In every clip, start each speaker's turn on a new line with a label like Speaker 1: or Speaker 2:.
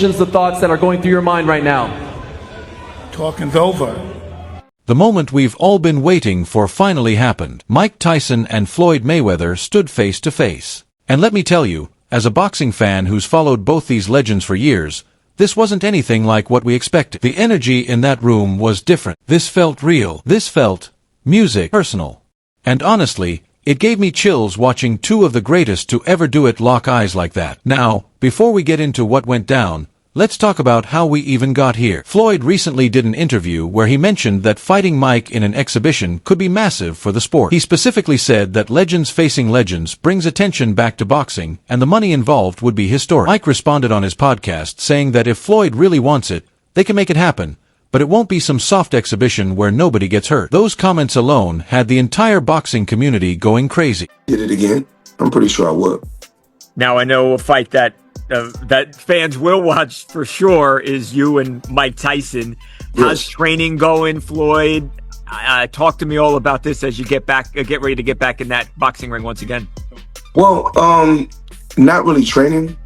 Speaker 1: emotions, the thoughts that are going through your mind right now?
Speaker 2: Talking's over.
Speaker 3: The moment we've all been waiting for finally happened. Mike Tyson and Floyd Mayweather stood face to face. And let me tell you, as a boxing fan who's followed both these legends for years, this wasn't anything like what we expected. The energy in that room was different. This felt real. This felt personal. And honestly, it gave me chills watching two of the greatest to ever do it lock eyes like that. Now, before we get into what went down, let's talk about how we even got here. Floyd recently did an interview where he mentioned that fighting Mike in an exhibition could be massive for the sport. He specifically said that legends facing legends brings attention back to boxing, and the money involved would be historic. Mike responded on his podcast saying that if Floyd really wants it, they can make it happen, but it won't be some soft exhibition where nobody gets hurt. Those comments alone had the entire boxing community going crazy.
Speaker 4: Did it again? I'm pretty sure I would.
Speaker 5: Now I know a fight that fans will watch for sure is you and Mike Tyson. How's training going, Floyd? Talk to me all about this as you get ready to get back in that boxing ring once again.
Speaker 4: Well, not really training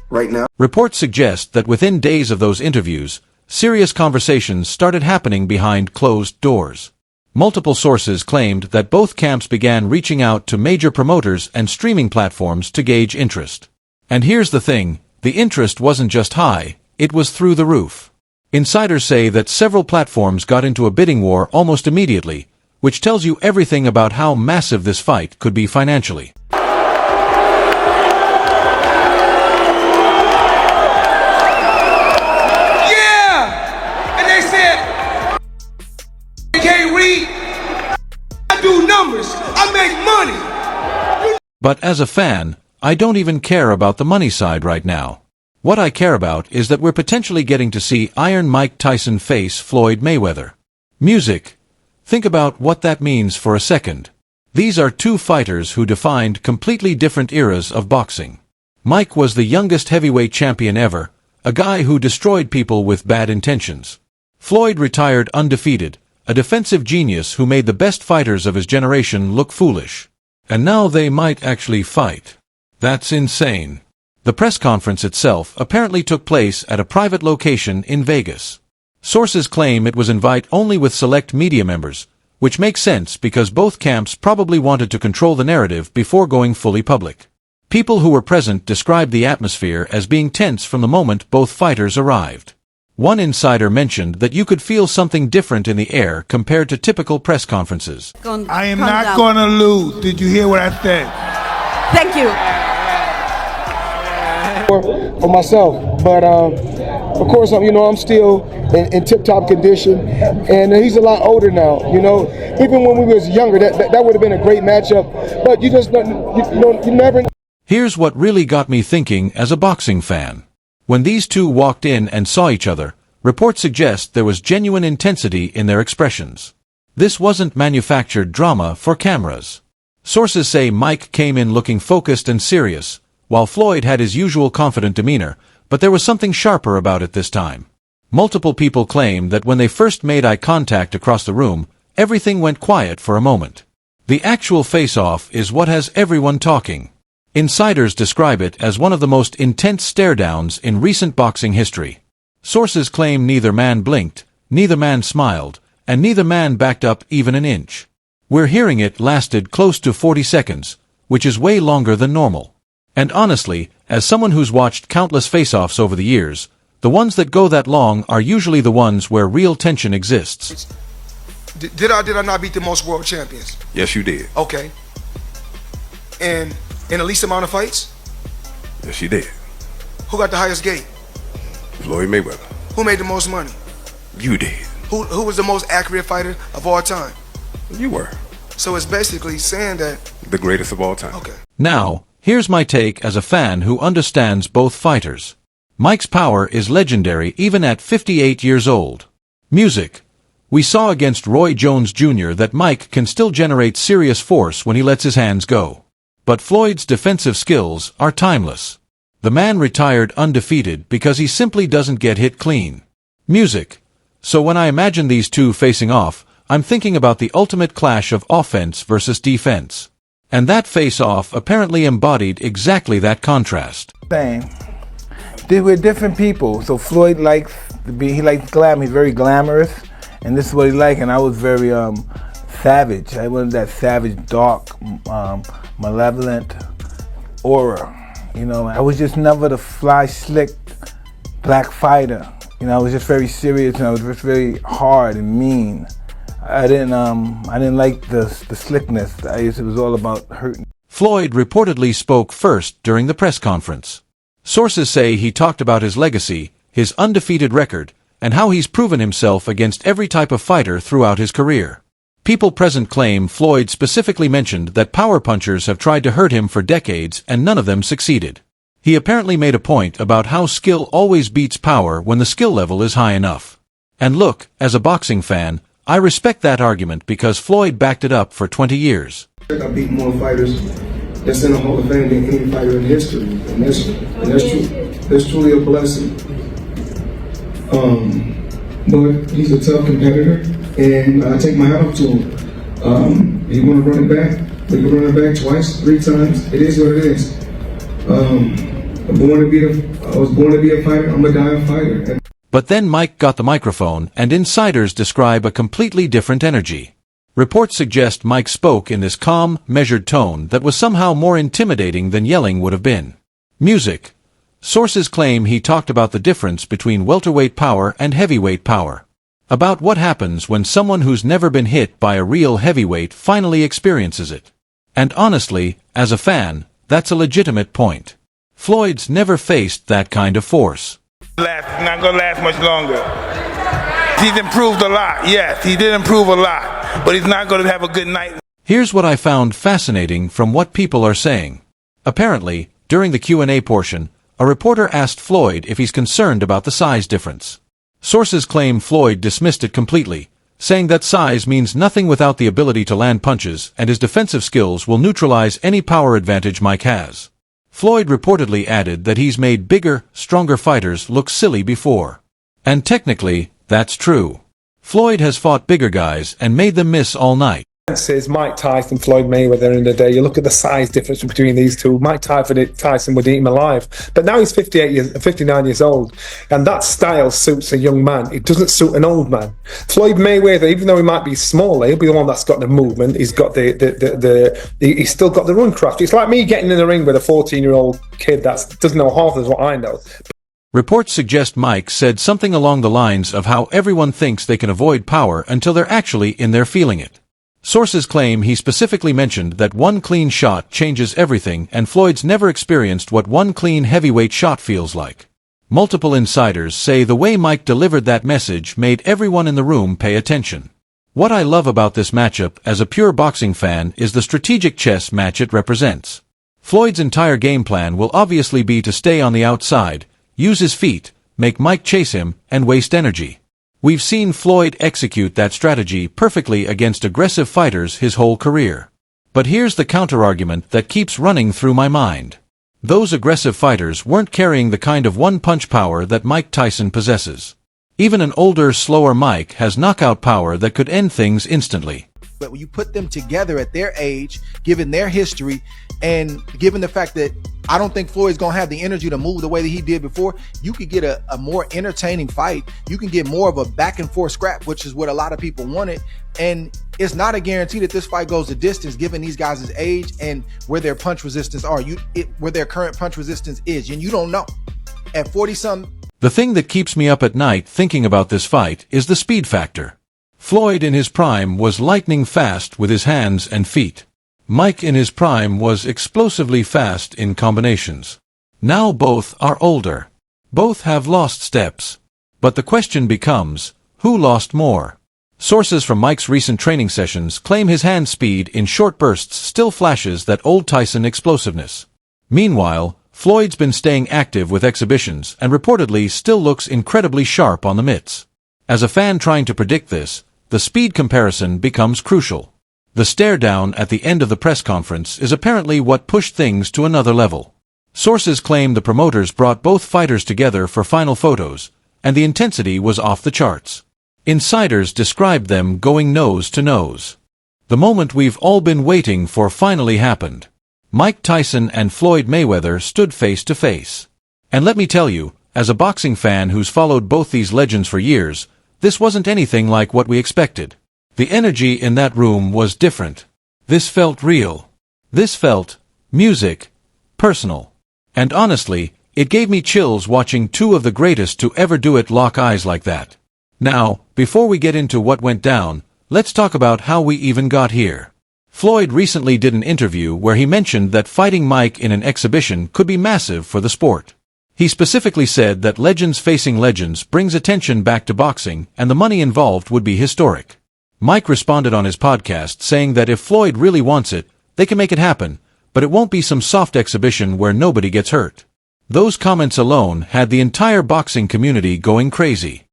Speaker 4: right now.
Speaker 3: Reports suggest that within days of those interviews, serious conversations started happening behind closed doors. Multiple sources claimed that both camps began reaching out to major promoters and streaming platforms to gauge interest. And here's the thing, the interest wasn't just high, it was through the roof. Insiders say that several platforms got into a bidding war almost immediately, which tells you everything about how massive this fight could be financially.
Speaker 2: I do numbers. I make money.
Speaker 3: But as a fan, I don't even care about the money side right now. What I care about is that we're potentially getting to see Iron Mike Tyson face Floyd Mayweather. Music. Think about what that means for a second. These are two fighters who defined completely different eras of boxing. Mike was the youngest heavyweight champion ever, a guy who destroyed people with bad intentions. Floyd retired undefeated, a defensive genius who made the best fighters of his generation look foolish. And now they might actually fight. That's insane. The press conference itself apparently took place at a private location in Vegas. Sources claim it was invite only with select media members, which makes sense because both camps probably wanted to control the narrative before going fully public. People who were present described the atmosphere as being tense from the moment both fighters arrived. One insider mentioned that you could feel something different in the air compared to typical press conferences.
Speaker 2: I am not going to lose. Did you hear what I said?
Speaker 6: Thank you.
Speaker 7: For myself, but of course, I'm still in tip-top condition, and he's a lot older now. Even when we was younger, that would have been a great matchup. But you just you never.
Speaker 3: Here's what really got me thinking as a boxing fan. When these two walked in and saw each other, reports suggest there was genuine intensity in their expressions. This wasn't manufactured drama for cameras. Sources say Mike came in looking focused and serious, while Floyd had his usual confident demeanor, but there was something sharper about it this time. Multiple people claim that when they first made eye contact across the room, everything went quiet for a moment. The actual face-off is what has everyone talking. Insiders describe it as one of the most intense stare-downs in recent boxing history. Sources claim neither man blinked, neither man smiled, and neither man backed up even an inch. We're hearing it lasted close to 40 seconds, which is way longer than normal. And honestly, as someone who's watched countless face-offs over the years, the ones that go that long are usually the ones where real tension exists.
Speaker 2: Did I not beat the most world champions?
Speaker 4: Yes, you did.
Speaker 2: Okay. And in the least amount of fights?
Speaker 4: Yes, you did.
Speaker 2: Who got the highest gate?
Speaker 4: Floyd Mayweather.
Speaker 2: Who made the most money?
Speaker 4: You did.
Speaker 2: Who was the most accurate fighter of all time?
Speaker 4: You were.
Speaker 2: So it's basically saying that...
Speaker 4: The greatest of all time.
Speaker 2: Okay.
Speaker 3: Now, here's my take as a fan who understands both fighters. Mike's power is legendary even at 58 years old. Music. We saw against Roy Jones Jr. that Mike can still generate serious force when he lets his hands go. But Floyd's defensive skills are timeless. The man retired undefeated because he simply doesn't get hit clean. Music. So when I imagine these two facing off, I'm thinking about the ultimate clash of offense versus defense. And that face-off apparently embodied exactly that contrast.
Speaker 2: Bang.
Speaker 6: we're different people. So Floyd likes he likes glam. He's very glamorous, and this is what he liked. And I was very savage. I wasn't that savage, dark, malevolent aura. You know, I was just never the fly, slick black fighter. You know, I was just very serious, and I was just very hard and mean. I didn't like the slickness. It was all about hurting.
Speaker 3: Floyd reportedly spoke first during the press conference. Sources say he talked about his legacy, his undefeated record, and how he's proven himself against every type of fighter throughout his career. People present claim Floyd specifically mentioned that power punchers have tried to hurt him for decades and none of them succeeded. He apparently made a point about how skill always beats power when the skill level is high enough. And look, as a boxing fan, I respect that argument because Floyd backed it up for 20 years.
Speaker 7: I beat more fighters that's in the Hall of Fame than any fighter in history, and that's true. That's truly a blessing. But he's a tough competitor, and I take my hat off to him. He want to run it back. We can run it back twice, 3 times. It is what it is. I was born to be a fighter. I'm gonna die a fighter.
Speaker 3: But then Mike got the microphone, and insiders describe a completely different energy. Reports suggest Mike spoke in this calm, measured tone that was somehow more intimidating than yelling would have been. Music. Sources claim he talked about the difference between welterweight power and heavyweight power. About what happens when someone who's never been hit by a real heavyweight finally experiences it. And honestly, as a fan, that's a legitimate point. Floyd's never faced that kind of force.
Speaker 8: Not gonna last much longer. He's improved a lot. Yes, he did improve a lot, but he's not gonna have a good night.
Speaker 3: Here's what I found fascinating from what people are saying. Apparently, during the Q&A portion, a reporter asked Floyd if he's concerned about the size difference. Sources claim Floyd dismissed it completely, saying that size means nothing without the ability to land punches and his defensive skills will neutralize any power advantage Mike has. Floyd reportedly added that he's made bigger, stronger fighters look silly before. And technically, that's true. Floyd has fought bigger guys and made them miss all night.
Speaker 9: Is Mike Tyson, Floyd Mayweather in the day. You look at the size difference between these two. Mike Tyson would eat him alive. But now he's 59 years old. And that style suits a young man. It doesn't suit an old man. Floyd Mayweather, even though he might be smaller, he'll be the one that's got the movement. He's got he's still got the run craft. It's like me getting in the ring with a 14-year-old kid that doesn't know half as what I know.
Speaker 3: Reports suggest Mike said something along the lines of how everyone thinks they can avoid power until they're actually in there feeling it. Sources claim he specifically mentioned that one clean shot changes everything and Floyd's never experienced what one clean heavyweight shot feels like. Multiple insiders say the way Mike delivered that message made everyone in the room pay attention. What I love about this matchup as a pure boxing fan is the strategic chess match it represents. Floyd's entire game plan will obviously be to stay on the outside, use his feet, make Mike chase him, and waste energy. We've seen Floyd execute that strategy perfectly against aggressive fighters his whole career. But here's the counterargument that keeps running through my mind. Those aggressive fighters weren't carrying the kind of one-punch power that Mike Tyson possesses. Even an older, slower Mike has knockout power that could end things instantly.
Speaker 10: But when you put them together at their age, given their history, and given the fact that I don't think Floyd's going to have the energy to move the way that he did before, you could get a more entertaining fight. You can get more of a back and forth scrap, which is what a lot of people wanted. And it's not a guarantee that this fight goes the distance, given these guys' age and where their punch resistance are, where their current punch resistance is. And you don't know. At 40-something.
Speaker 3: The thing that keeps me up at night thinking about this fight is the speed factor. Floyd in his prime was lightning fast with his hands and feet. Mike in his prime was explosively fast in combinations. Now both are older. Both have lost steps. But the question becomes, who lost more? Sources from Mike's recent training sessions claim his hand speed in short bursts still flashes that old Tyson explosiveness. Meanwhile, Floyd's been staying active with exhibitions and reportedly still looks incredibly sharp on the mitts. As a fan trying to predict this, the speed comparison becomes crucial. The stare down at the end of the press conference is apparently what pushed things to another level. Sources claim the promoters brought both fighters together for final photos, and the intensity was off the charts. Insiders described them going nose to nose. The moment we've all been waiting for finally happened. Mike Tyson and Floyd Mayweather stood face to face. And let me tell you, as a boxing fan who's followed both these legends for years, this wasn't anything like what we expected. The energy in that room was different. This felt real. This felt music, personal. And honestly, it gave me chills watching two of the greatest to ever do it lock eyes like that. Now, before we get into what went down, let's talk about how we even got here. Floyd recently did an interview where he mentioned that fighting Mike in an exhibition could be massive for the sport. He specifically said that legends facing legends brings attention back to boxing and the money involved would be historic. Mike responded on his podcast saying that if Floyd really wants it, they can make it happen, but it won't be some soft exhibition where nobody gets hurt. Those comments alone had the entire boxing community going crazy.